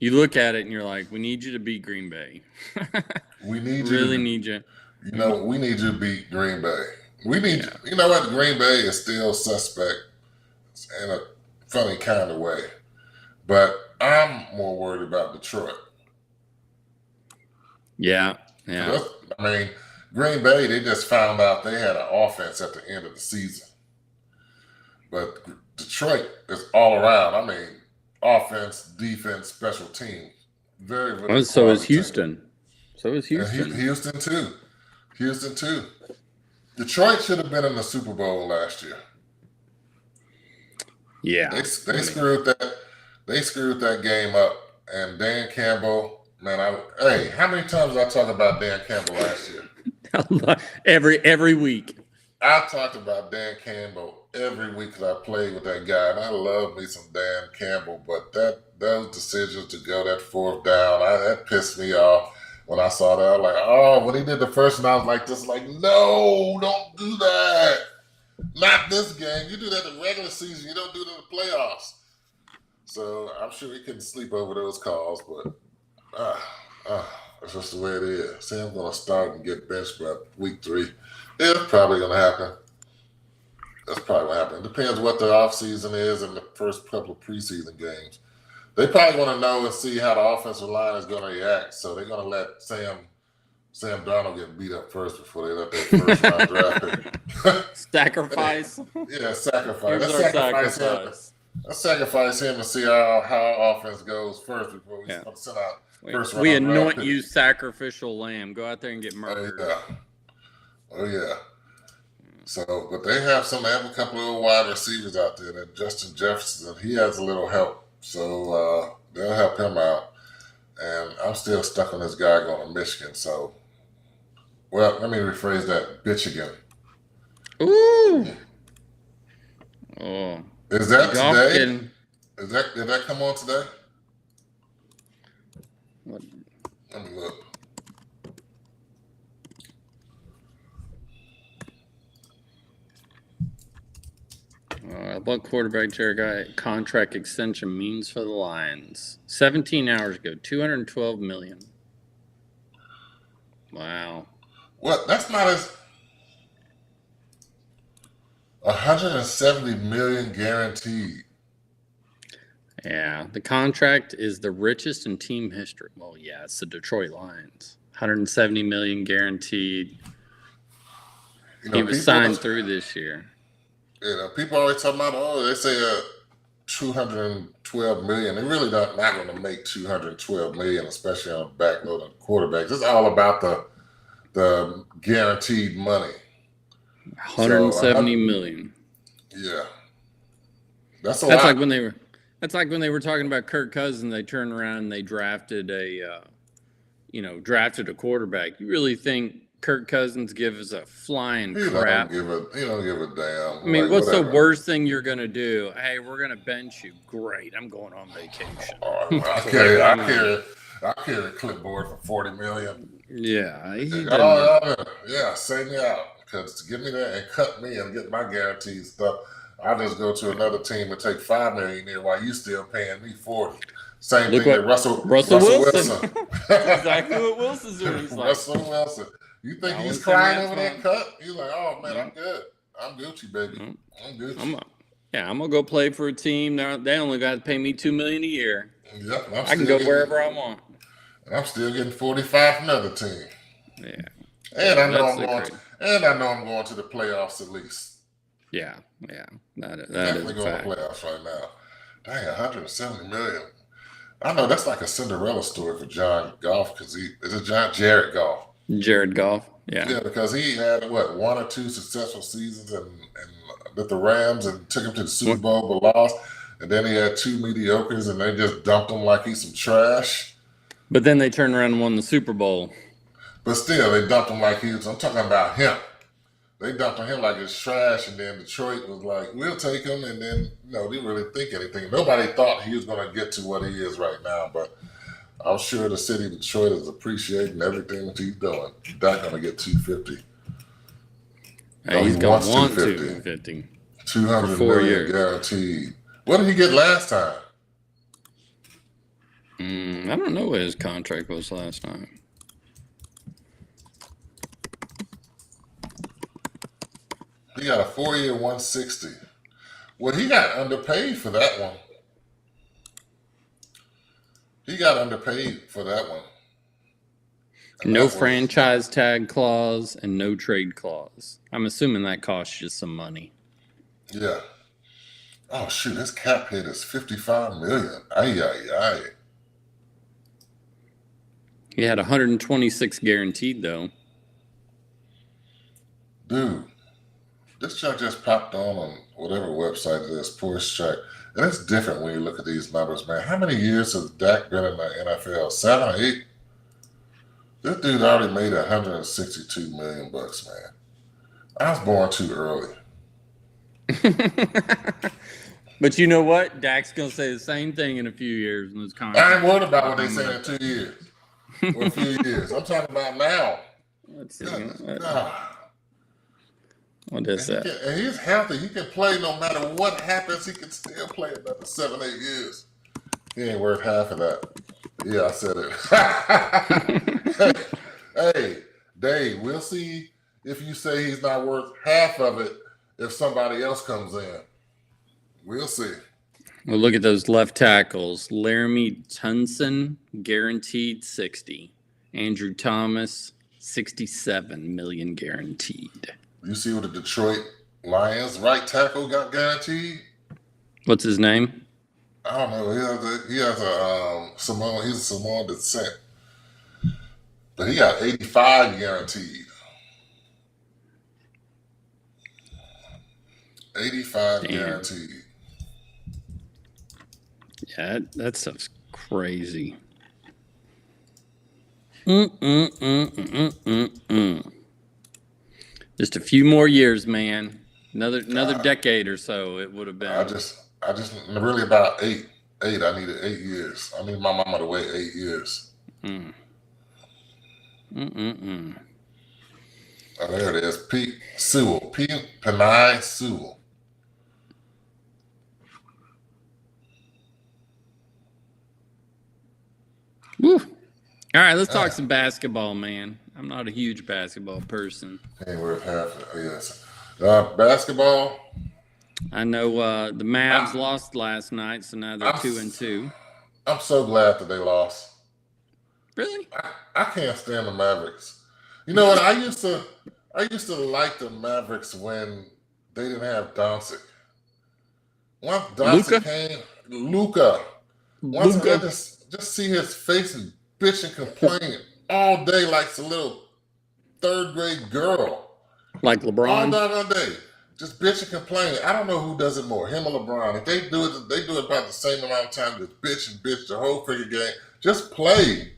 You look at it and you're like, we need you to beat Green Bay. We need you. Really need you. You know, we need you to beat Green Bay. We need you know what? Green Bay is still suspect in a funny kind of way. But I'm more worried about Detroit. Yeah. I mean, Green Bay, they just found out they had an offense at the end of the season. But Detroit is all around. I mean, offense, defense, special team. Very, very well, so is Houston. Team. So is Houston. Houston too. Detroit should have been in the Super Bowl last year. Yeah. They screwed that. They screwed that game up. And Dan Campbell, man, how many times did I talk about Dan Campbell last year? every week. I talked about Dan Campbell every week because I played with that guy, and I love me some Dan Campbell. But those decisions to go that 4th down, that pissed me off when I saw that. I was like, oh, when he did the first one, I was like, no, don't do that. Not this game. You do that in the regular season. You don't do it in the playoffs. So I'm sure he couldn't sleep over those calls, but that's just the way it is. Sam's going to start and get benched by week 3. Yeah, it's probably going to happen. That's probably what happened. It depends what the offseason is in the first couple of preseason games. They probably want to know and see how the offensive line is going to react. So they're going to let Sam Darnold get beat up first before they let that first-round draft pick. Sacrifice? Yeah, sacrifice. Let's sacrifice him and see how offense goes first before we send out first-round. We anoint you sacrificial lamb. Go out there and get murdered. Oh, yeah. So, but they have a couple of wide receivers out there. That Justin Jefferson, he has a little help. So they'll help him out. And I'm still stuck on this guy going to Michigan. So, well, let me rephrase that. Michigan. Ooh. Oh. Is that today? Did that come on today? What? Let me look. What quarterback Jared contract extension means for the Lions? 17 hours ago, $212 million. Wow. What? That's not as 170 million guaranteed. Yeah, the contract is the richest in team history. Well, yeah, it's the Detroit Lions. 170 million guaranteed. He was signed through this year. People always talking about, they say 212 million. They're really not going to make 212 million, especially on backloaded quarterbacks. It's all about the guaranteed money. 170 million. Yeah, that's lot. Like when they were. That's like when they were talking about Kirk Cousins. They turned around and they drafted a quarterback. You really think Kirk Cousins gives a flying crap? He don't give a damn. I mean, what's the worst thing you're gonna do? Hey, we're gonna bench you. Great, I'm going on vacation. I carry a clipboard for 40 million. Yeah, save me out, because to give me that and cut me and get my guaranteed stuff, I just go to another team and take $5 million there while you still paying me 40. Same thing with Russell Wilson. That's exactly what Wilson's doing. Russell Wilson. You think he's crying over that cut? He's like, oh man, I'm good. I'm Gucci, baby. I'm Gucci. I'm gonna go play for a team. They only got to pay me $2 million a year. Yep, I can go wherever I want. And I'm still getting 45 from another team. Yeah. And I know I'm going to the playoffs at least. Yeah. That definitely is going to playoffs right now. Dang, 170 million. I know that's like a Cinderella story for John Goff, because Jared Goff. Jared Goff, yeah. Yeah, because he had one or two successful seasons and with the Rams and took him to the Super Bowl but lost, and then he had 2 mediocres and they just dumped him like he's some trash. But then they turned around and won the Super Bowl. But still, they dumped him like I'm talking about him. They dumped on him like it's trash, and then Detroit was like, we'll take him, and then, they didn't really think anything. Nobody thought he was going to get to what he is right now, but I'm sure the city of Detroit is appreciating everything that he's doing. He's not going to get 250. He's going to want 250. 200 million guaranteed. What did he get last time? I don't know what his contract was last time. He got a 4-year 160. Well, he got underpaid for that one. And no franchise tag clause and no trade clause. I'm assuming that costs you some money. Yeah. Oh, shoot. His cap hit is $55 million. Aye. He had 126 guaranteed, though. Dude. This chart just popped on whatever website it is, Porsche Track. And it's different when you look at these numbers, man. How many years has Dak been in the NFL? 7 or 8? This dude already made $162 million, man. I was born too early. But you know what? Dak's going to say the same thing in a few years in his contract. I ain't worried about what they say in 2 years or a few years. I'm talking about now. Let's see. What is that? And he's healthy. He can play no matter what happens. He can still play another 7, 8 years. He ain't worth half of that. Yeah, I said it. Hey, Dave, we'll see if you say he's not worth half of it if somebody else comes in. We'll see. Well, look at those left tackles. Laramie Tunson, guaranteed 60. Andrew Thomas, 67 million guaranteed. You see what the Detroit Lions right tackle got guaranteed? What's his name? I don't know. He has a Samoan. He's a Samoan descent, but he got 85 guaranteed. 85 guaranteed. Yeah, that stuff's crazy. Just a few more years, man. Another decade or so, it would have been. I just really about 8. I needed 8 years. I need my mama to wait 8 years. Oh, there it is. Pete Sewell. Penai Sewell. All right, let's talk Ah, some basketball, man. I'm not a huge basketball person. ain't worth half of it. Yes. Basketball. I know the Mavs I, lost last night, so now they're I'm 2-2. I'm so glad that they lost. Really? I can't stand the Mavericks. You know what? I used to like the Mavericks when they didn't have Doncic. Once Doncic Luca? came, Luca. Once I Luca? just see his face and bitch and complain all day like a little third grade girl. Like All LeBron? doggone day. Just bitch and complain. I don't know who does it more, him or LeBron. If they do it about the same amount of time. Just bitch and bitch the whole freaking game. Just play.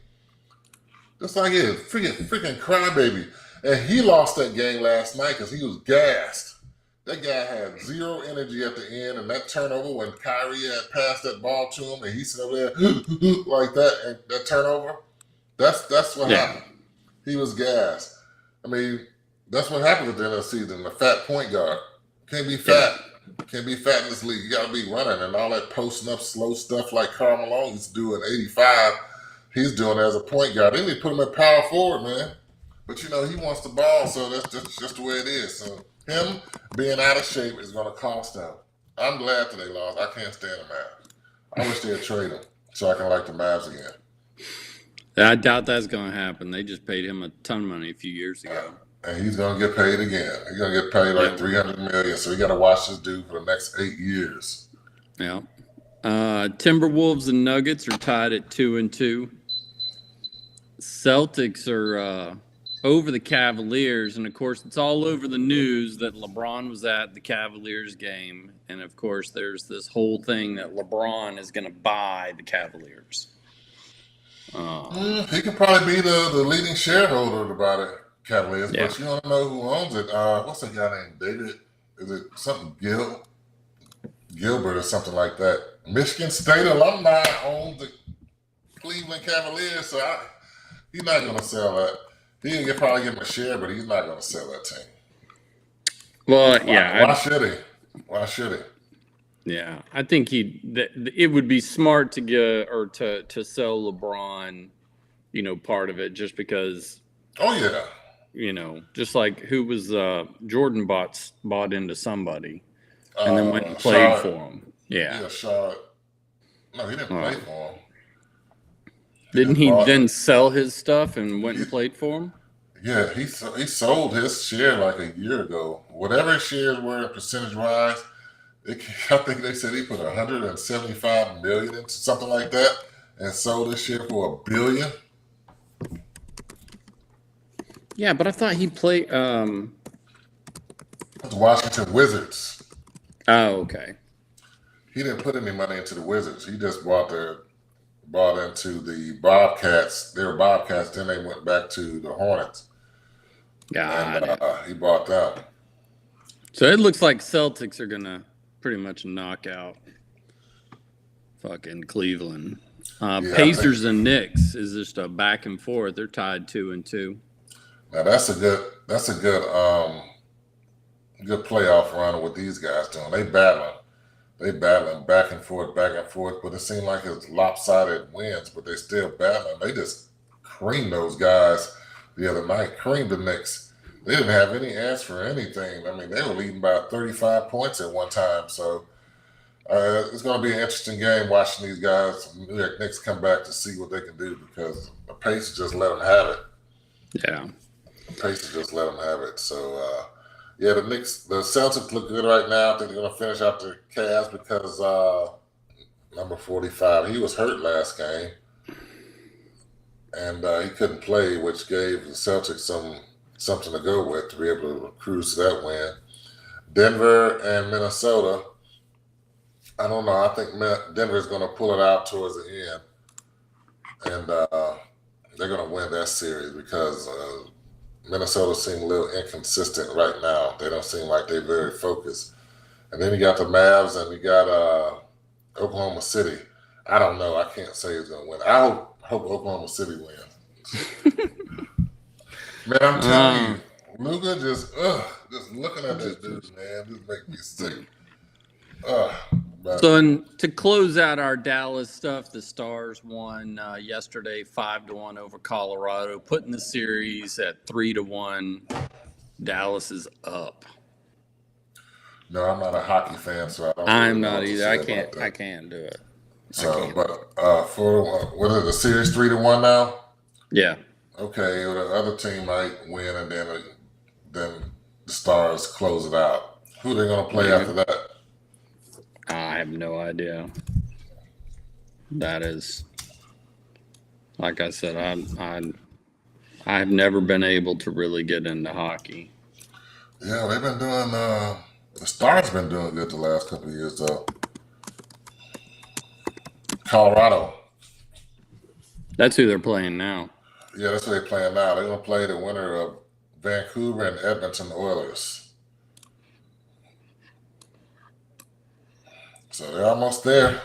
Just like it, freaking crybaby. And he lost that game last night because he was gassed. That guy had zero energy at the end, and that turnover when Kyrie had passed that ball to him, and he said over there like that, and that turnover. That's what Yeah. happened. He was gassed. I mean, that's what happens at the end of the season. A fat point guard can't be Yeah. fat. Can't be fat in this league. You got to be running and all that posting up slow stuff like Karl Malone used to do in '85. He's doing it as a point guard. They need to put him at power forward, man. But he wants the ball, so that's just the way it is. So him being out of shape is going to cost them. I'm glad that they lost. I can't stand the Mavs. I wish they'd trade him so I can like the Mavs again. I doubt that's going to happen. They just paid him a ton of money a few years ago. And he's going to get paid again. He's going to get paid like $300 million. So he got to watch this dude for the next 8 years. Yeah. Timberwolves and Nuggets are tied at 2-2. Celtics are over the Cavaliers, and of course, it's all over the news that LeBron was at the Cavaliers game, and of course, there's this whole thing that LeBron is going to buy the Cavaliers. He could probably be the leading shareholder about it, Cavaliers, Yeah. but you don't know who owns it. What's that guy named David? Is it something Gilbert or something like that? Michigan State alumni owns the Cleveland Cavaliers, so he's not going to sell that. He can probably give him a share, but he's not going to sell that team. Well, Why should he? Why should he? Yeah, I think it would be smart to get or to sell LeBron, part of it just because. Oh yeah. Just like who was Jordan bought into somebody, and then went and played for him. Yeah. Charlotte. No, he didn't play for him. Didn't he then sell his stuff and went and played for him? Yeah, he sold his share like a year ago. Whatever his shares were percentage wise. I think they said he put 175 million into something like that and sold his share for $1 billion. Yeah, but I thought he played. The Washington Wizards. Oh, okay. He didn't put any money into the Wizards. He just bought into the Bobcats. They were Bobcats. Then they went back to the Hornets. Got it. He bought them. So it looks like Celtics are gonna pretty much knock out fucking Cleveland. Pacers and Knicks is just a back and forth. They're tied 2-2. Now that's a good good playoff run with these guys doing. They battling back and forth, but it seemed like it's lopsided wins, but they still battling. They just creamed those guys the other night, creamed the Knicks. They didn't have any answer for anything. I mean, they were leading by 35 points at one time. So it's going to be an interesting game watching these guys, New York Knicks, come back to see what they can do because the Pacers just let them have it. Yeah. The Pacers just let them have it. So, the Celtics look good right now. I think they're going to finish out the Cavs because number 45, he was hurt last game. And he couldn't play, which gave the Celtics something to go with to be able to cruise to that win. Denver and Minnesota, I don't know. I think Denver's going to pull it out towards the end. And they're going to win that series because Minnesota seems a little inconsistent right now. They don't seem like they're very focused. And then you got the Mavs and you got Oklahoma City. I don't know. I can't say who's going to win. I hope Oklahoma City wins. Man, I'm telling you, Luka just looking at this dude, man, just make me sick. But So, to close out our Dallas stuff, the Stars won yesterday 5-1 over Colorado, putting the series at 3-1. Dallas is up. No, I'm not a hockey fan, so I don't. I'm really know not what to either. say I about that. can't do it. So, for what is the series 3-1 now? Yeah. Okay, well, the other team might win, and then the Stars close it out. Who they going to play after that? I have no idea. That is, like I said, I've never been able to really get into hockey. Yeah, they've been doing. The Stars been doing good the last couple of years, though. Colorado. That's who they're playing now. Yeah, that's who they're playing now. They're going to play the winner of Vancouver and Edmonton Oilers. So they're almost there.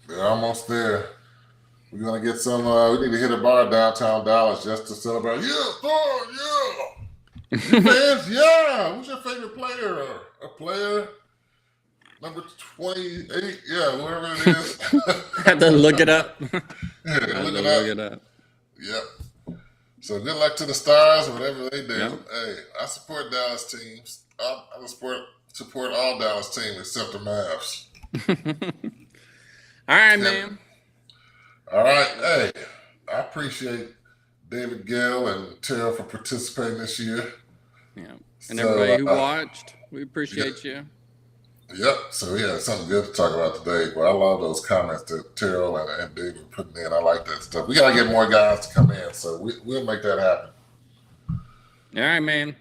They're almost there. We're going to get some. We need to hit a bar downtown Dallas just to celebrate. Yeah, Thor, yeah. Fans, yeah. Who's your favorite player? A player? Number 28? Yeah, whoever it is. Have to look it up. Yeah, look it up. Yep. So good luck to the Stars, whatever they do. Yep. Hey, I support Dallas teams. I support all Dallas teams except the Mavs. All right, man. All right. Hey, I appreciate David Gill and Terrell for participating this year. Yeah. And everybody who watched, we appreciate you. Yep. So we had something good to talk about today. But I love those comments that Terrell and David putting in. I like that stuff. We got to get more guys to come in. So we'll make that happen. All right, man.